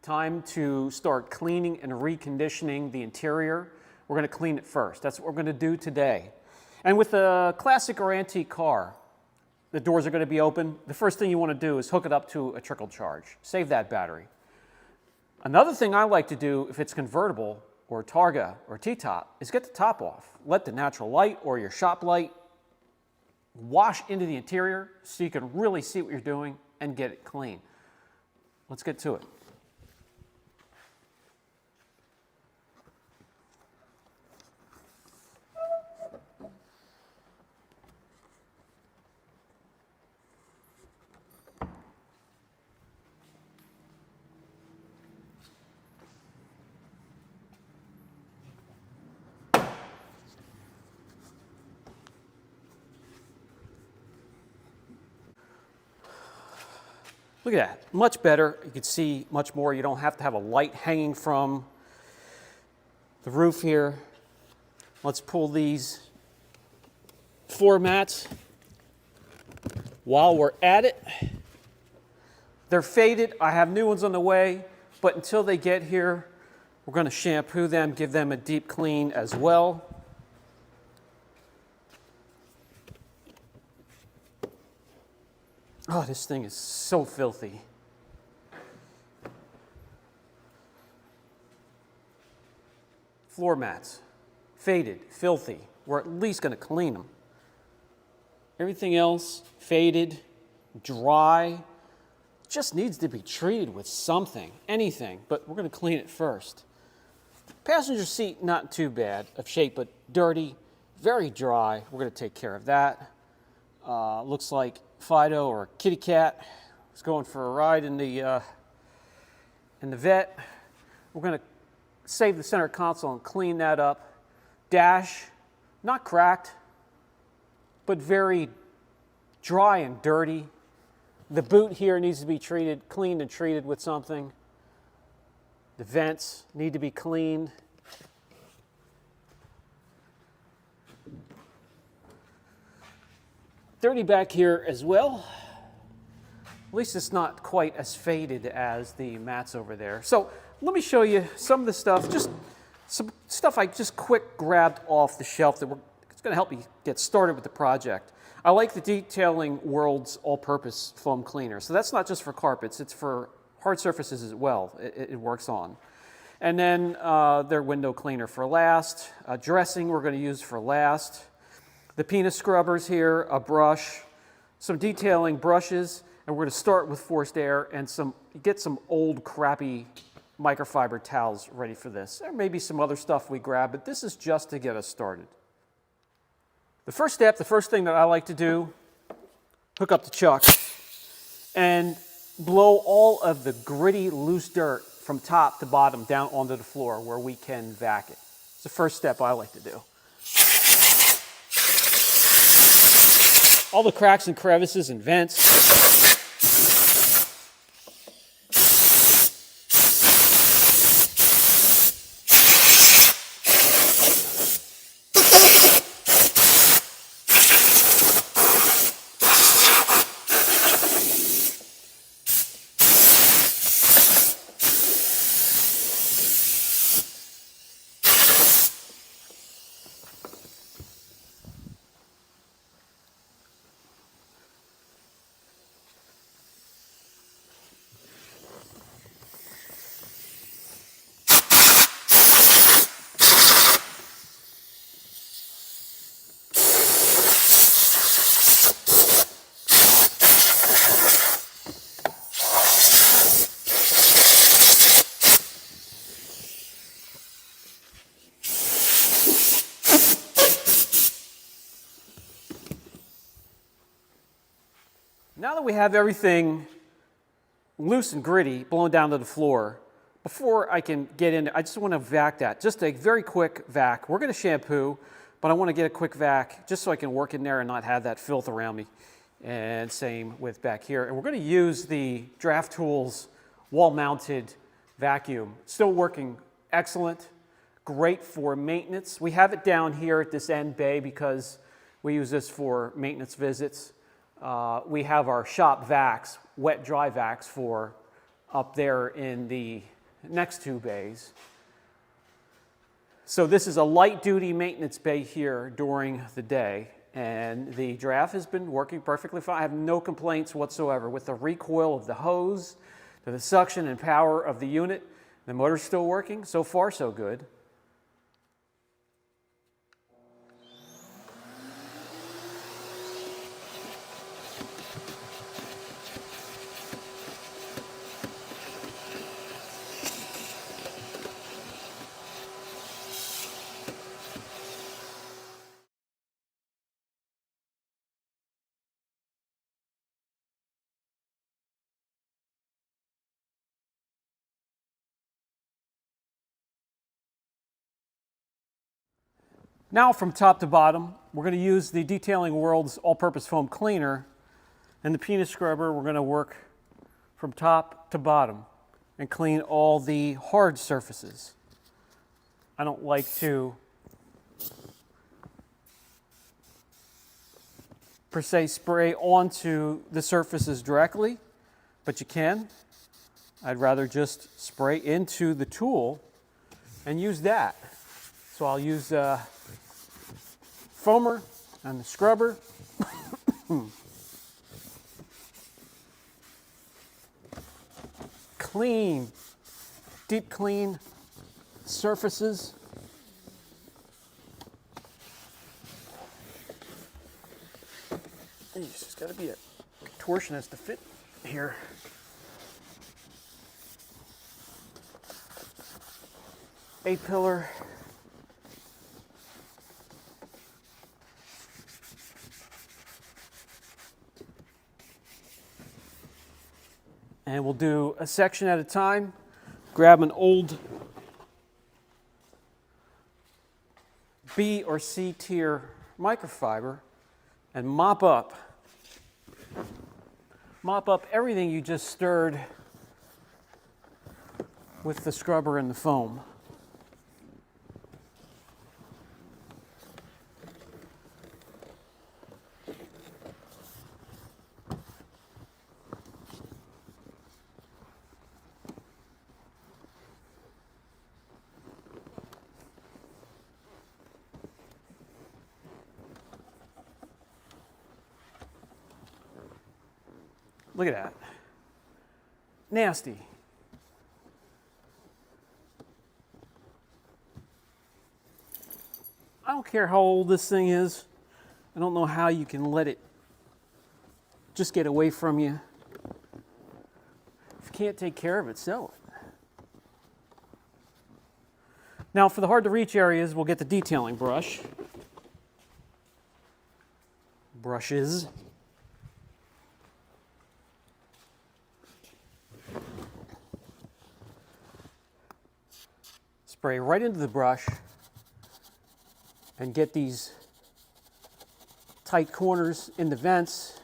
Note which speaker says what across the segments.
Speaker 1: Time to start cleaning and reconditioning the interior. We're going to clean it first. That's what we're going to do today. And with a classic or antique car, the doors are going to be open. The first thing you want to do is hook it up to a trickle charge. Save that battery. Another thing I like to do if it's convertible or Targa or T-top is get the top off. Let the natural light or your shop light wash into the interior so you can really see what you're doing and get it clean. Let's get to it. Look at that, much better. You can see much more. You don't have to have a light hanging from the roof here. Let's pull these floor mats while we're at it. They're faded. I have new ones on the way, but until they get here, we're going to shampoo them, give them a deep clean as well. Oh, this thing is so filthy. Floor mats, faded, filthy. We're at least going to clean them. Everything else, faded, dry, just needs to be treated with something, anything, but we're going to clean it first. Passenger seat, not too bad of shape, but dirty, very dry. We're going to take care of that. Looks like Fido or Kitty Cat is going for a ride in the vet. We're going to save the center console and clean that up. Dash, not cracked, but very dry and dirty. The boot here needs to be treated, cleaned and treated with something. The vents need to be cleaned. Dirty back here as well. At least it's not quite as faded as the mats over there. So let me show you some of the stuff, just some stuff I just quick grabbed off the shelf that it's going to help you get started with the project. I like the Detailing World's all-purpose foam cleaner. So that's not just for carpets, it's for hard surfaces as well. It works on. And then their window cleaner for last. Dressing we're going to use for last. The penis scrubbers here, a brush, some detailing brushes, and we're going to start with forced air and get some old crappy microfiber towels ready for this. There may be some other stuff we grab, but this is just to get us started. The first step, the first thing that I like to do, hook up the chuck and blow all of the gritty, loose dirt from top to bottom down onto the floor where we can vac it. It's the first step I like to do. All the cracks and crevices and vents. Now that we have everything loose and gritty blown down to the floor, before I can get in, I just want to vac that. Just a very quick vac. We're going to shampoo, but I want to get a quick vac just so I can work in there and not have that filth around me. And same with back here. And we're going to use the Draft Tools wall-mounted vacuum. Still working excellent. Great for maintenance. We have it down here at this end bay because we use this for maintenance visits. We have our shop vacs, wet dry vacs for up there in the next two bays. So this is a light-duty maintenance bay here during the day, and the draft has been working perfectly fine. I have no complaints whatsoever with the recoil of the hose, to the suction and power of the unit. The motor's still working. So far, so good. Now from top to bottom, we're going to use the Detailing World's all-purpose foam cleaner, and the penis scrubber. We're going to work from top to bottom and clean all the hard surfaces. I don't like to per se spray onto the surfaces directly, but you can. I'd rather just spray into the tool and use that. So I'll use foamer and the scrubber. Clean, deep clean surfaces. It's just got to be a contortionist to fit here. A-pillar. And we'll do a section at a time. Grab an old B or C tier microfiber and mop up everything you just stirred with the scrubber and the foam. Look at that. Nasty. I don't care how old this thing is. I don't know how you can let it just get away from you. If you can't take care of it, sell it. Now for the hard to reach areas, we'll get the detailing brush. Brushes. Spray right into the brush and get these tight corners in the vents.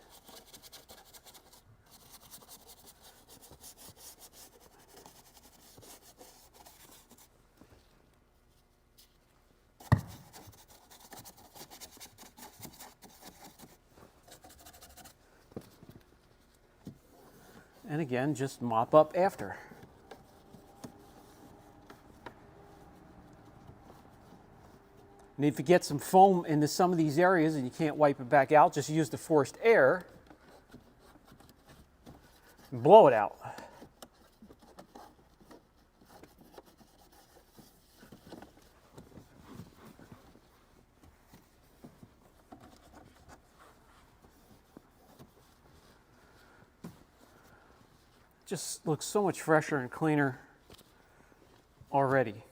Speaker 1: And again, just mop up after. And if you get some foam into some of these areas and you can't wipe it back out, just use the forced air and blow it out. Just looks so much fresher and cleaner already.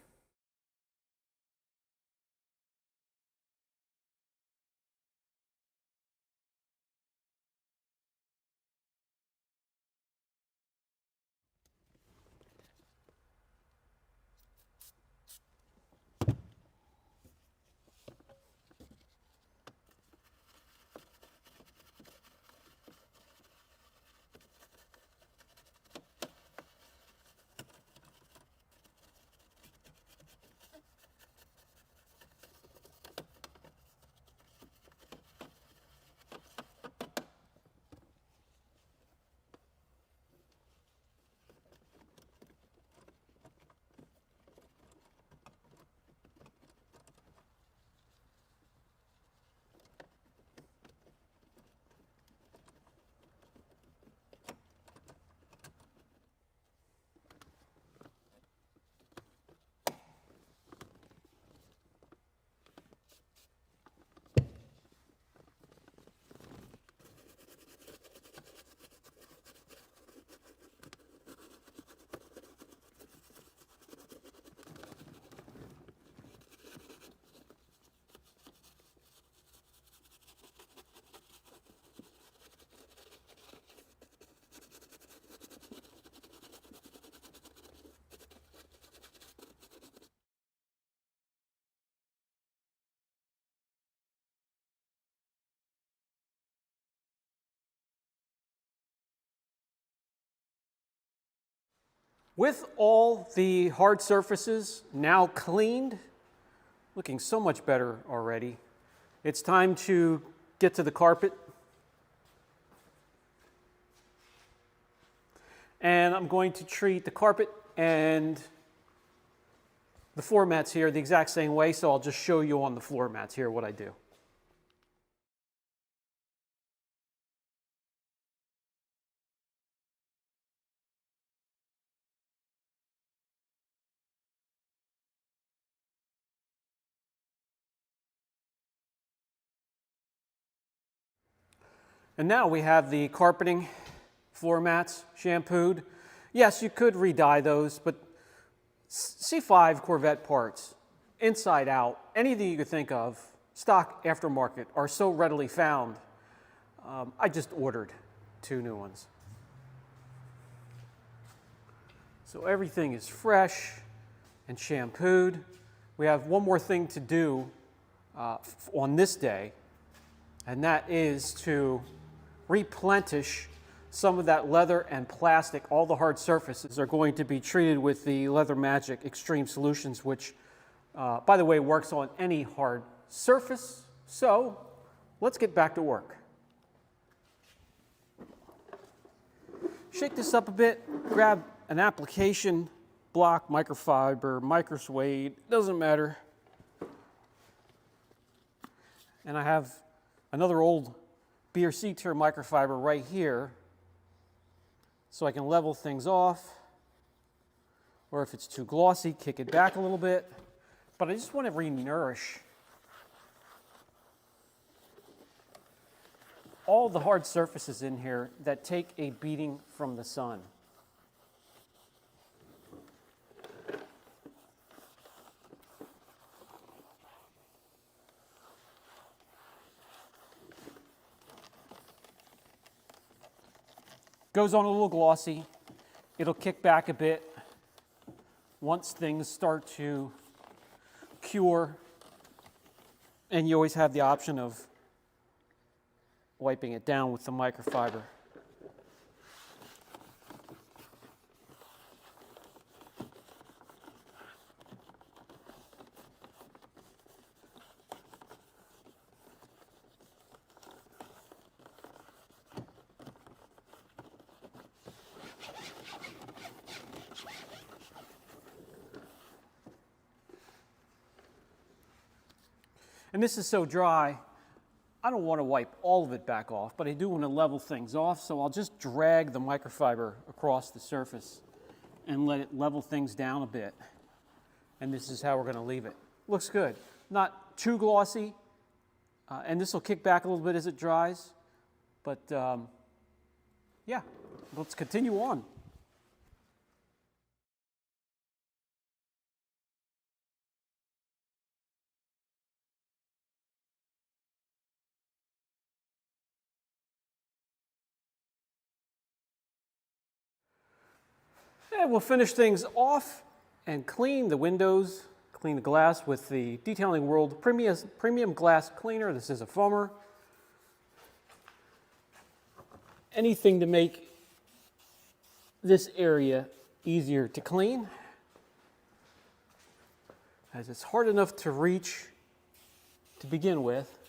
Speaker 1: With all the hard surfaces now cleaned, looking so much better already, it's time to get to the carpet. And I'm going to treat the carpet and the floor mats here the exact same way, so I'll just show you on the floor mats here what I do. And now we have the carpeting, floor mats, shampooed. Yes, you could re-dye those, but C5 Corvette parts, inside out, anything you could think of, stock aftermarket, are so readily found. I just ordered 2 new ones. So everything is fresh and shampooed. We have one more thing to do on this day, and that is to replenish some of that leather and plastic. All the hard surfaces are going to be treated with the Leather Magic Extreme Solutions, which, by the way, works on any hard surface. So let's get back to work. Shake this up a bit, grab an application block, microfiber, microsuede, doesn't matter. And I have another old B or C tier microfiber right here, so I can level things off, or if it's too glossy, kick it back a little bit. But I just want to re-nourish all the hard surfaces in here that take a beating from the sun. Goes on a little glossy. It'll kick back a bit once things start to cure, and you always have the option of wiping it down with the microfiber. And this is so dry, I don't want to wipe all of it back off, but I do want to level things off, so I'll just drag the microfiber across the surface and let it level things down a bit. And this is how we're going to leave it. Looks good. Not too glossy, and this will kick back a little bit as it dries, but yeah, let's continue on. And we'll finish things off and clean the windows, clean the glass with the Detailing World Premium Glass Cleaner. This is a foamer. Anything to make this area easier to clean, as it's hard enough to reach to begin with.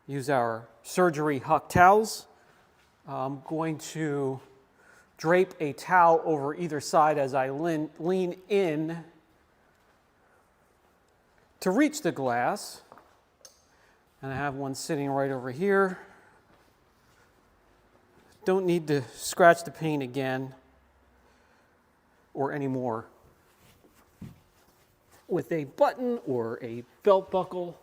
Speaker 1: Use our surgery Huck towels. I'm going to drape a towel over either side as I lean in to reach the glass. And I have one sitting right over here. Don't need to scratch the paint again or anymore with a button or a belt buckle.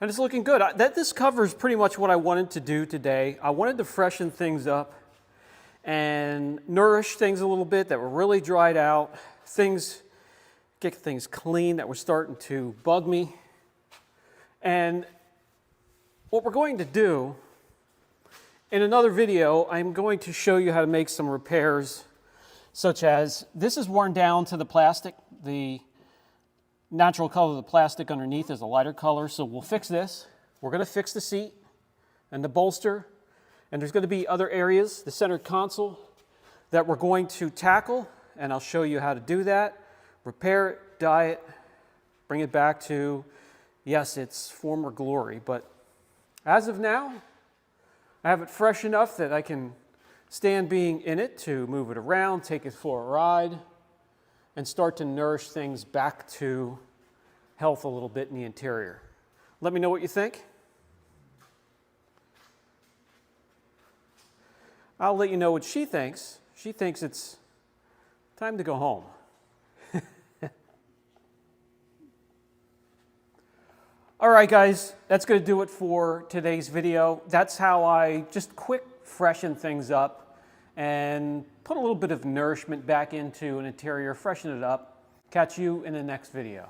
Speaker 1: And it's looking good. This covers pretty much what I wanted to do today. I wanted to freshen things up and nourish things a little bit that were really dried out. Get things clean that were starting to bug me. And what we're going to do, in another video, I'm going to show you how to make some repairs, such as this is worn down to the plastic. The natural color of the plastic underneath is a lighter color, so we'll fix this. We're going to fix the seat and the bolster, and there's going to be other areas, the center console, that we're going to tackle, and I'll show you how to do that. Repair it, dye it, bring it back to, yes, its former glory, but as of now, I have it fresh enough that I can stand being in it to move it around, take it for a ride, and start to nourish things back to health a little bit in the interior. Let me know what you think. I'll let you know what she thinks. She thinks it's time to go home. All right, guys, that's going to do it for today's video. That's how I just quick freshen things up and put a little bit of nourishment back into an interior, freshen it up. Catch you in the next video.